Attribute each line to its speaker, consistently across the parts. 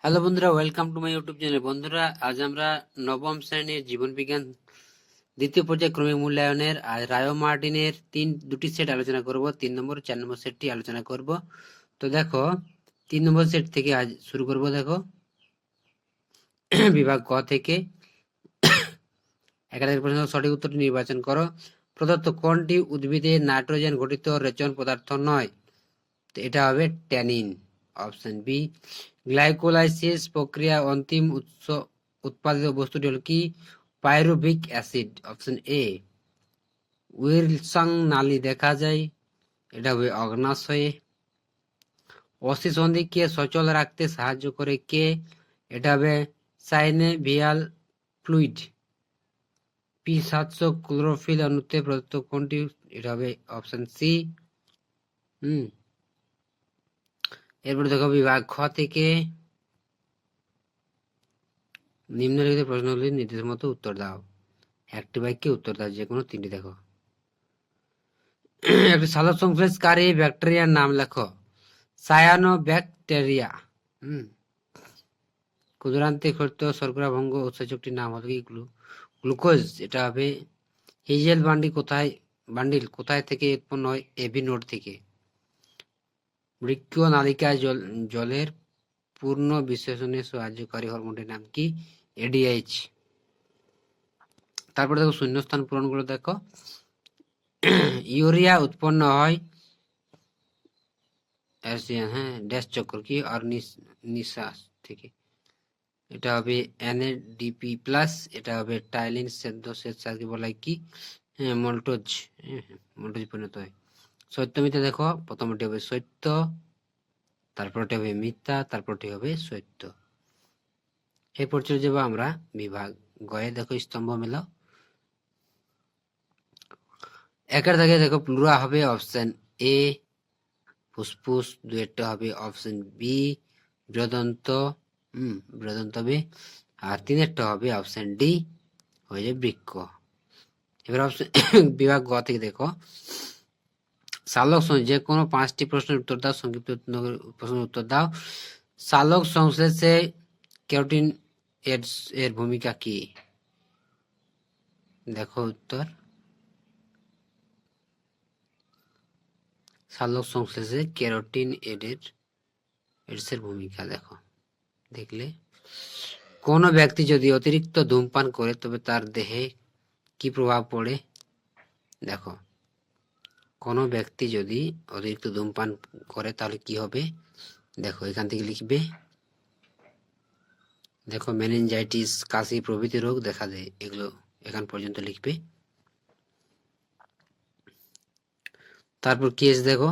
Speaker 1: Hello বন্ধুরা, welcome to my YouTube channel. বন্ধুরা, আজ আমরা নবম শ্রেণীর জীবন বিজ্ঞান দ্বিতীয় পর্যায়ে ক্রমিক মূল্যায়নের রায়ো মার্টিনের দুটি সেট আলোচনা করব। 3 নম্বর 4 নম্বর সেটটি আলোচনা করব। তো দেখো, 3 নম্বর সেট থেকে আজ শুরু করব। দেখো, বিভাগ ক থেকে একাধিক প্রশ্ন, সঠিক উত্তরটি নির্বাচন করো। প্রদত্ত কোনটি উদ্ভিদের নাইট্রোজেন ঘটিত রেচন পদার্থ নয়? তো এটা হবে ট্যানিন, অপশন বি। গ্লাইকোলাইসিস প্রক্রিয়া অন্তিম উৎপাদিত বস্তুটি হল কি? Pyruvic acid, option A. Wilson নালী দেখা যায়, এটা হবে অগ্নাশয়ে। অস্থিসন্ধিকে সচল রাখতে সাহায্য করে কে? এটা হবে সাইনোভিয়াল ফ্লুইড। P700 ক্লোরোফিল অণুতে প্রদত্ত কোনটি? এটা হবে অপশন সি। এরপরে দেখো, বিভাগ খ থেকে নিম্নলিখিত প্রশ্নগুলির নির্দেশ মতো উত্তর দাও। একটি বাক্যে উত্তর দাও, যে কোনো তিনটি। দেখো, একটি সালোক সংশ্লেষকারী ব্যাকটেরিয়ার নাম লেখো। সায়ানোব্যাকটেরিয়া। ক্ষুদ্রান্তে ক্ষরিত শর্করা ভঙ্গ উৎসেচকটির নাম হবে কি? গ্লুকোজ। এটা হবে হেজেল বান্ডিল কোথায় থেকে উৎপন্ন হয়? এভি নোড থেকে। বৃক্ক নালিকায় জলের পূর্ণ বিশ্লেষণে সাহায্যকারী হরমোনটির নাম কি? এডিএইচ। তারপরে দেখো, শূন্যস্থান পূরণগুলো দেখো। ইউরিয়া উৎপন্ন হয় ড্যাশ চক্র কি আর নিঃশ্বাস থেকে। এটা হবে NADP+। এটা হবে টাইলিন সেদ্ধ শ্বেতসারকে বলা হয় কি? মল্টোজ। মল্টোজ পরিণত হয়। সত্যমিথ্যা দেখো, প্রথমটি হবে সত্য, তারপরটি হবে মিথ্যা, তারপরটি হবে সত্য। এরপর চলে যাবো আমরা বিভাগ গয়ে। দেখো, স্তম্ভ মেলাও। একের দাগে দেখো, প্লুরা হবে অপশন এ, ফুসফুস। দুয়েরটা হবে অপশন বি, বৃহদন্ত। বৃহদন্ত হবে। আর তিনেরটা হবে অপশন ডি, হয়ে যাবে বৃক্ক। এবার অপশন বিভাগ গ থেকে দেখো, সালোক যে কোনো 5টি প্রশ্নের উত্তর দাও, সংক্ষিপ্ত প্রশ্নের উত্তর দাও। সালোক সংশ্লেষে ক্যারোটিন এর ভূমিকা কি? দেখো উত্তর, সালোক সংশ্লেষে ক্যারোটিন এর ভূমিকা দেখো। দেখলে, কোন ব্যক্তি যদি অতিরিক্ত ধূমপান করে তবে তার দেহে কি প্রভাব পড়ে? দেখো, কোন ব্যক্তি যদি অতিরিক্ত ধূমপান করে তাহলে কি হবে? দেখো, এখান থেকে লিখবে। দেখো, মেনিনজাইটিস, কাশি প্রভৃতি রোগ দেখা দেয়, এগুলো এখান পর্যন্ত লিখবে। তারপর কেস দেখো,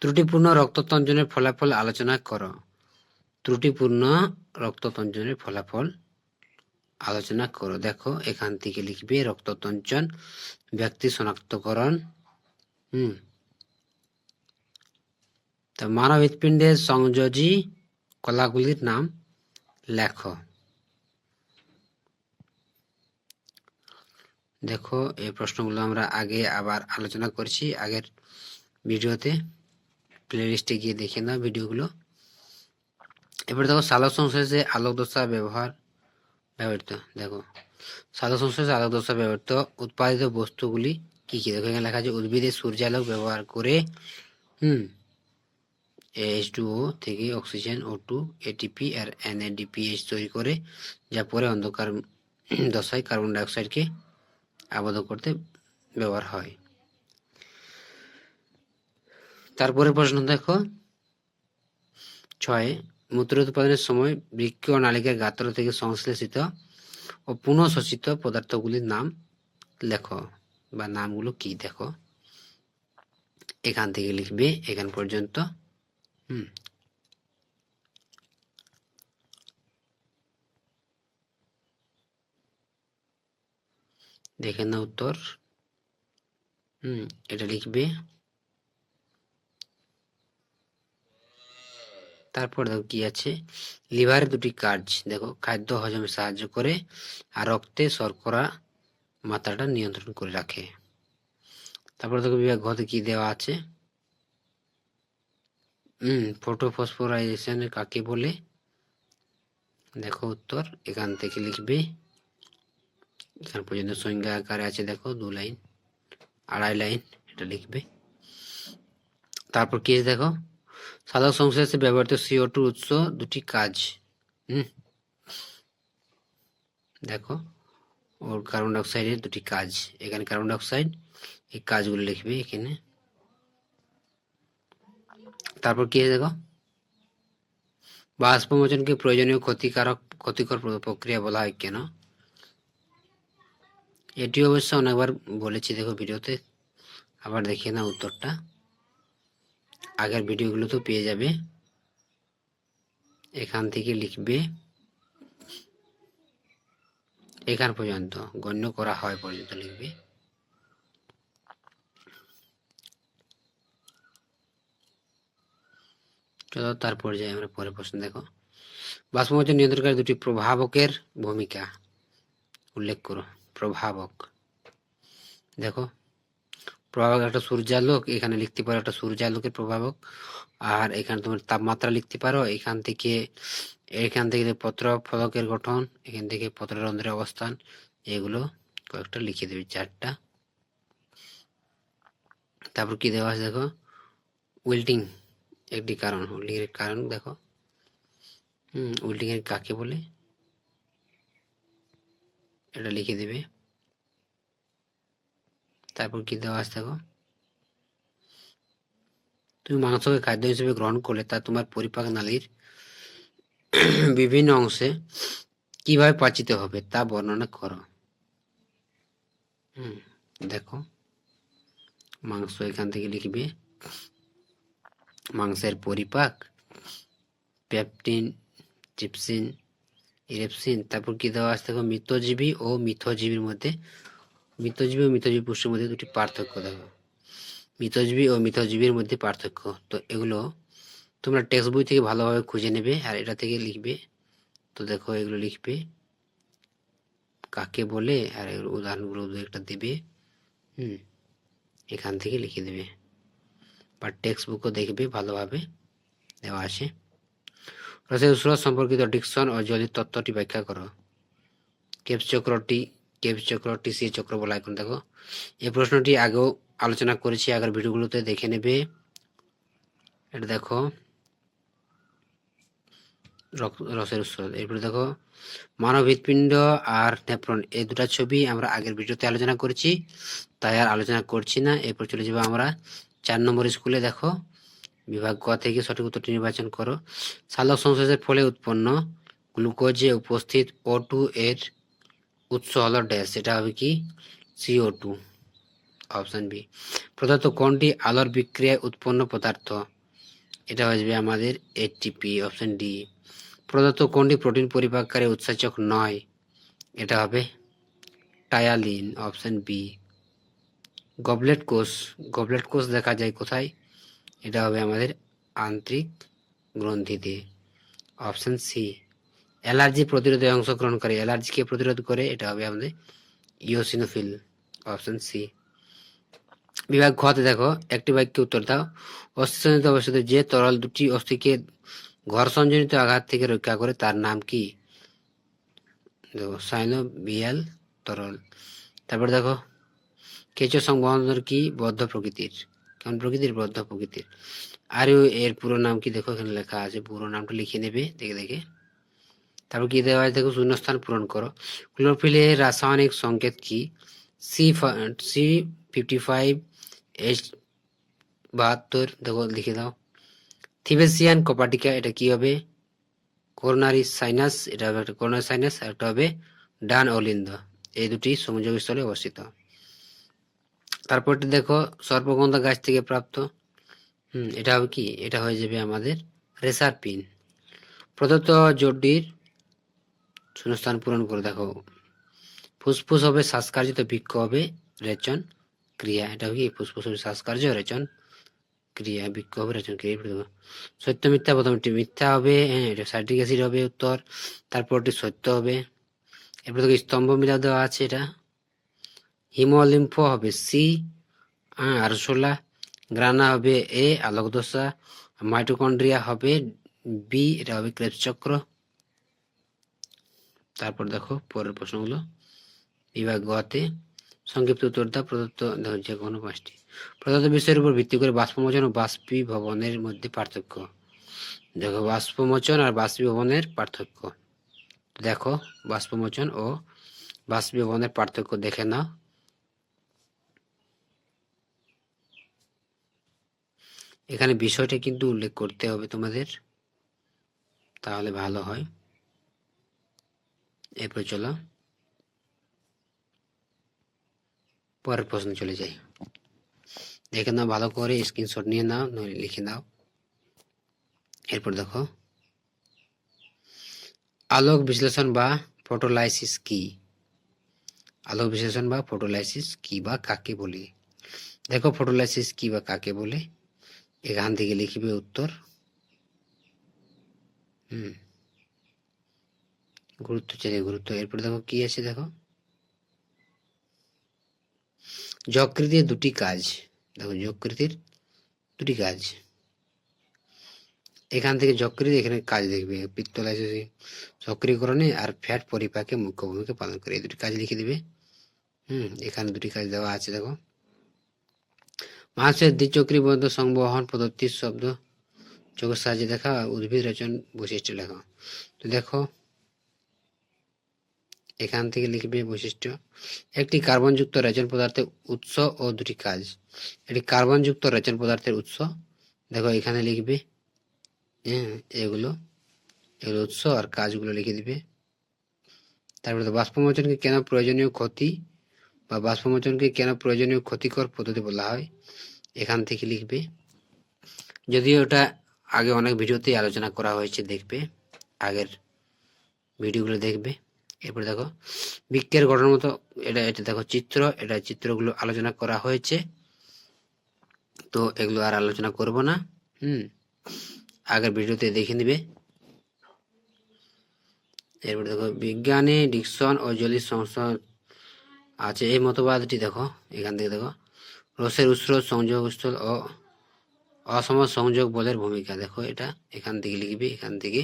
Speaker 1: ত্রুটিপূর্ণ রক্ততঞ্জনের ফলাফল আলোচনা করো। ত্রুটিপূর্ণ রক্ততঞ্জনের ফলাফল আলোচনা করো। দেখো, এখান থেকে লিখবে রক্ততঞ্চন, ব্যক্তি শনাক্তকরণ। মানব হৃৎপিণ্ডের সংযোজী কলাগুলির নাম লেখো। দেখো, এই প্রশ্নগুলো আমরা আগে আবার আলোচনা করছি আগের ভিডিওতে, প্লেলিস্টে গিয়ে দেখে নাও ভিডিওগুলো। এবার দেখো, সালোক সংশ্লেষে আলোক দশা ব্যবহৃত। দেখো, সালোক সংশ্লেষে আলোক দশা ব্যবহৃত উৎপাদিত বস্তুগুলি কি কি? দেখো, এখানে লেখা আছে উদ্ভিদের সূর্যালোক ব্যবহার করে H2O থেকে অক্সিজেন O2, ATP আর NADPH তৈরি করে, যা পরে অন্ধকার দশায় কার্বন ডাইঅক্সাইডকে আবদ্ধ করতে ব্যবহার হয়। তারপরে প্রশ্ন দেখো 6, মূত্র উৎপাদনের সময় বৃক্ক নালিকার গাত্র থেকে সংশ্লেষিত ও পুনঃশোষিত পদার্থগুলির নাম লেখো, বা নামগুলো কি? দেখো, এখান থেকে লিখবে এখান পর্যন্ত। দেখে না উত্তর। এটা লিখবে। তারপর দেখো কি আছে, লিভারের দুটি কাজ। দেখো, খাদ্য হজমে সাহায্য করে আর রক্তে শর্করা মাত্রাটা নিয়ন্ত্রণ করে রাখে। তারপর দেখো, বিভাগ ঘতে কি দেওয়া আছে। ফটোফসফোরাইজেশন কাকে বলে? দেখো উত্তর এখান থেকে লিখবে, এখান পর্যন্ত সংজ্ঞা আকারে আছে, দেখো 2 লাইন 2.5 লাইন এটা লিখবে। তারপর কি দেখো, সালোক সংশ্লেষে ব্যবহৃত CO2 উৎস দুটি কাজ। দেখো ওর কার্বন ডাইঅক্সাইডের দুটি কাজ, এখানে কার্বন ডাইঅক্সাইড, এই কাজগুলো লিখবে এখানে। তারপর কি দেখো, বাষ্পমোচনকে প্রয়োজনীয় ক্ষতিকর প্রক্রিয়া বলা হয় কেন? এটি অবশ্য অনেকবার বলেছি, দেখো ভিডিওতে, আবার দেখে না উত্তরটা, আগের ভিডিওগুলো তো পেয়ে যাবে। এখান থেকে লিখবে এখান পর্যন্ত, গণ্য করা হয় পর্যন্ত লিখবে। চলো তারপর যাই আমরা পরের প্রশ্ন। দেখো, বাষ্পমোচন নিয়ন্ত্রণকারী দুটি প্রভাবকের ভূমিকা উল্লেখ করো। প্রভাবক, দেখো প্রভাবক একটা সূর্যালোক, এখানে লিখতে পারো একটা সূর্যালোকের প্রভাবক। আর এখানে তোমার তাপমাত্রা লিখতে পারো, এখান থেকে পত্র ফলকের গঠন, এখান থেকে পত্ররন্ধ্রের অবস্থান, এগুলো কয়েকটা লিখে দেবে, 4টা। তারপর কি দেওয়া আছে দেখো, উইল্টিং একটি কারণ, উইল্টিং এর কারণ দেখো, উইল্টিং এর কাকে বলে এটা লিখে দেবে। তারপর কি দেওয়া আছে দেখো, তুমি মাংসকে খাদ্য হিসেবে গ্রহণ করলে তা তোমার পরিপাক নালীর বিভিন্ন অংশে কিভাবে পাচিত হবে তা বর্ণনা করো। দেখো মাংস, এখান থেকে লিখবে মাংসের পরিপাক, পেপটিন, ট্রিপসিন, ইরেপসিন। তারপর কি দেওয়া আছে দেখো, মৃতজীবী ও মিথজীবীর মধ্যে, মৃতজীবী ও মিথজীবী পুষ্টির মধ্যে দুটি পার্থক্য। দেখো মৃতজীবী ও মিথজীবীর মধ্যে পার্থক্য, তো এগুলো তোমরা টেক্সট বই থেকে ভালোভাবে খুঁজে নেবে আর এটা থেকে লিখবে। তো দেখো এগুলো লিখবে কাকে বলে, আর এগুলো উদাহরণগুলো একটা দেবে, এখান থেকে লিখে দেবে, বা টেক্সট বুকও দেখবে ভালোভাবে দেওয়া আছে। রসের উৎস সম্পর্কিত ডিকসন ও জলির তত্ত্বটি ব্যাখ্যা করো। কেপস চক্র টিসি চক্র বলা এখন। দেখো এই প্রশ্নটি আগেও আলোচনা করেছি, আগের ভিডিওগুলোতে দেখে নেবে। এটা দেখো রসের উৎস। এরপরে দেখো মানব হৃৎপিণ্ড আর নেফ্রন, এই দুটা ছবি আমরা আগের ভিডিওতে আলোচনা করেছি, তাই আর আলোচনা করছি না। এরপর চলে যাবো আমরা 4 নম্বর স্কুলে। দেখো বিভাগ ক থেকে সঠিক উত্তরটি নির্বাচন করো। সালোক সংশ্লেষের ফলে উৎপন্ন গ্লুকোজে উপস্থিত O2 এর উৎস হলো ড্যাশ, এটা হবে কি CO2, অপশন বি। প্রদত্ত কোনটি আলোর বিক্রিয়ায় উৎপন্ন পদার্থ, এটা হয়ে যাবে আমাদের ATP, অপশন ডি। প্রদত্ত কোনটি প্রোটিন পরিপাককারী উৎসেচক নয়, এটা হবে টায়ালিন, অপশন বি। গবলেট কোষ দেখা যায় কোথায়, এটা হবে আমাদের আন্তরিক গ্রন্থিতে, অপশন সি। অ্যালার্জি প্রতিরোধে অংশগ্রহণকারী, অ্যালার্জিকে প্রতিরোধ করে, এটা হবে আমাদের ইওসিনোফিল, অপশন সি। বিভাগ ঘতে দেখো একটি বাক্যে উত্তর দাও। অস্থিসঞ্চিত অবস্থিত যে তরল দুটি অস্থিকে ঘর্ষণজনিত আঘাত থেকে রক্ষা করে তার নাম কি, দেখো সাইনোভিয়াল তরল। তারপর দেখো কেঁচো সংবহন কি বদ্ধ প্রকৃতির, কেমন প্রকৃতির, বদ্ধ প্রকৃতির। আর এর পুরো নাম কি, দেখো এখানে লেখা আছে, পুরো নামটা লিখে নেবে দেখে দেখে। তারপর কি দেওয়া আছে দেখো, শূন্যস্থান পূরণ করো। ক্লোরোফিলের রাসায়নিক সংকেত কি, C55H72, দেখো লিখে দাও। থিবেসিয়ান কপাটিকা, এটা কি হবে, করোনারি সাইনাস, এটা হবে একটা করোনারি সাইনাস, আর একটা হবে ডান অলিন্দ, এই দুটি সংযোগস্থলে অবস্থিত। তারপরটি দেখো সর্পগন্ধা গাছ থেকে প্রাপ্ত, এটা হবে কি, এটা হয়ে যাবে আমাদের রেসারপিন। প্রদত্ত জোটটির শূন্যস্থান পূরণ করে। দেখো ফুসফুস হবে শ্বাসকার্যত, বৃক্ষ হবে রেচন ক্রিয়া, এটা কি ফুসফুস হবে শ্বাসকার্য, রেচন ক্রিয়া, বৃক্ষ হবে রেচন ক্রিয়া। সত্য মিথ্যা, প্রথমটি মিথ্যা হবে, এটা সাইট্রিক অ্যাসিড হবে উত্তর, তারপরটি সত্য হবে। এরপর দেখো স্তম্ভ মিলা দেওয়া আছে, এটা হিমোলিম্ফ হবে সি, আরশোলা গ্রানা হবে এ, আলোকদশা, মাইটোকন্ড্রিয়া হবে বি, এটা হবে ক্রেবস চক্র। তারপর দেখো পরের প্রশ্নগুলো। বিভাগ গতে সংক্ষিপ্ত উত্তর দাও। প্রদত্ত যে কোনো 5টি প্রদত্ত বিষয়ের উপর ভিত্তি করে বাষ্পমোচন ও বাষ্পীভবনের মধ্যে পার্থক্য। দেখো বাষ্পমোচন আর বাষ্পীভবনের পার্থক্য। দেখো বাষ্পমোচন ও বাষ্পীভবনের পার্থক্য দেখে নাও। এখানে বিষয়টা কিন্তু উল্লেখ করতে হবে তোমাদের, তাহলে ভালো হয়। এরপর চলো পরের প্রশ্ন চলে যাই। দেখে নাও ভালো করে, স্ক্রিনশট নিয়ে নাও, নইলে লিখে নাও। এরপর দেখো আলোক বিশ্লেষণ বা ফটোলাইসিস কি? আলোক বিশ্লেষণ বা ফটোলাইসিস কি বা কাকে বলে? দেখো ফটোলাইসিস কি বা কাকে বলে, এখান থেকে লিখবে উত্তর। গুরুত্ব চাই গুরুত্ব। এরপর দেখো কি আছে, দেখো যকৃতির দুটি কাজ। দেখো যকৃতির দুটি কাজ, এখান থেকে যকৃতি এখানে কাজ দেখবে, পিত্তলাইসিস সক্রিয়করণে আর ফ্যাট পরিপাকে মুখ্য ভূমিকা পালন করে, এই দুটি কাজ লিখে দিবে। এখানে দুটি কাজ দেওয়া আছে। দেখো মানুষের দ্বিচক্রীবদ্ধ সংবহন পদ্ধতির শব্দ চোখের সাহায্যে দেখা, উদ্ভিদ রচন বৈশিষ্ট্য লেখা। তো দেখো এখান থেকে লিখবে বৈশিষ্ট্য। একটি কার্বনযুক্ত রেচন পদার্থের উৎস ও দুটি কাজ। একটি কার্বনযুক্ত রেচন পদার্থের উৎস, দেখো এখানে লিখবে এগুলো উৎস আর কাজগুলো লিখে দিবে। তারপরে বাষ্পমোচনকে কেন প্রয়োজনীয় ক্ষতি বা বাষ্পমোচনকে কেন প্রয়োজনীয় ক্ষতিকর পদ্ধতি বলা হয়, এখান থেকে লিখবে। যদিও এটা আগে অনেক ভিডিওতেই আলোচনা করা হয়েছে, দেখবে আগের ভিডিওগুলো দেখবে। এরপর দেখো বৃক্কের গঠন মতো, এটা দেখো চিত্র, এটা চিত্রগুলো আলোচনা করা হয়েছে, তো এগুলো আর আলোচনা করব না। আগের ভিডিওতে দেখে নিবে। এরপর দেখো বিজ্ঞানে ডিকসন ও জলির সমস্যা আছে, এই মতবাদটি দেখো এখান থেকে দেখো রসের উৎস, সংযোগস্থল ও অসম সংযোগ বলের ভূমিকা। দেখো এটা এখান থেকে লিখবি, এখান থেকে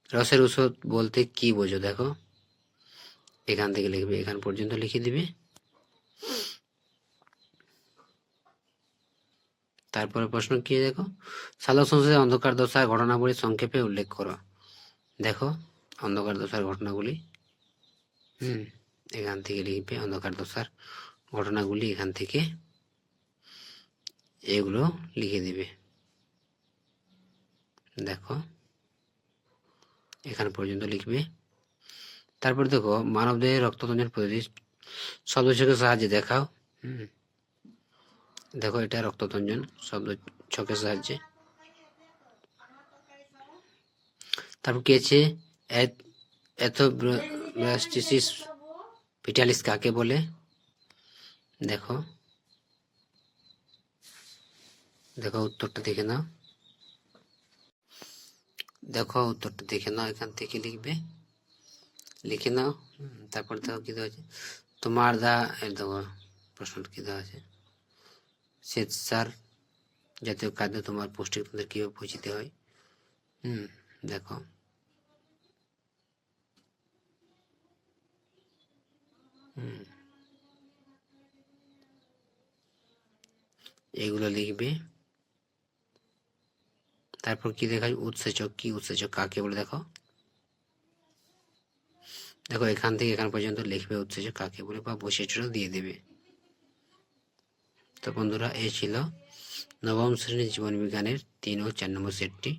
Speaker 1: রসের উৎস বলতে কি বোঝো, দেখো এখান থেকে লিখবে, এখান পর্যন্ত লিখে দিবে। তারপরে প্রশ্ন কি, দেখো সালোক সংশ্লেষে অন্ধকার দশার ঘটনাবলী সংক্ষেপে উল্লেখ করো। দেখো অন্ধকার দশার ঘটনাগুলি, এখান থেকে লিখবে অন্ধকার দশার ঘটনাগুলি, এখান থেকে এগুলো লিখে দিবে। দেখো এখান পর্যন্ত লিখবে। তারপর দেখো মানবদেহের রক্ততঞ্জন পদ্ধতি শব্দ ছকের সাহায্যে দেখাও। দেখো এটা রক্ততঞ্জন শব্দ ছকের সাহায্যে। তারপর কি আছে এথোব্লাস্টিসিস ভিটালিস কাকে বলে? দেখো উত্তরটা দেখে নাও। দেখো উত্তরটা দেখে নাও, এখান থেকে লিখবে, লিখে নাও। তারপর দেখো কি দেওয়া আছে, তোমার দেখো প্রশ্নটা কি দেওয়া আছে, শ্বেতসার জাতীয় খাদ্য তোমার পুষ্টিক তন্ত্রের কিভাবে পরিচিত হয়। দেখো এগুলো লিখবে। তারপর কি দেখায়, উৎসেচক কি, উৎসেচক কাকে বলে? দেখো এখান থেকে এখান পর্যন্ত লিখবে উৎসেচক কাকে বলে, বা বৈশিষ্ট্যটা দিয়ে দেবে। তো বন্ধুরা এই ছিল নবম শ্রেণীর জীবন বিজ্ঞানের 3 ও 4 নম্বর সেটটি।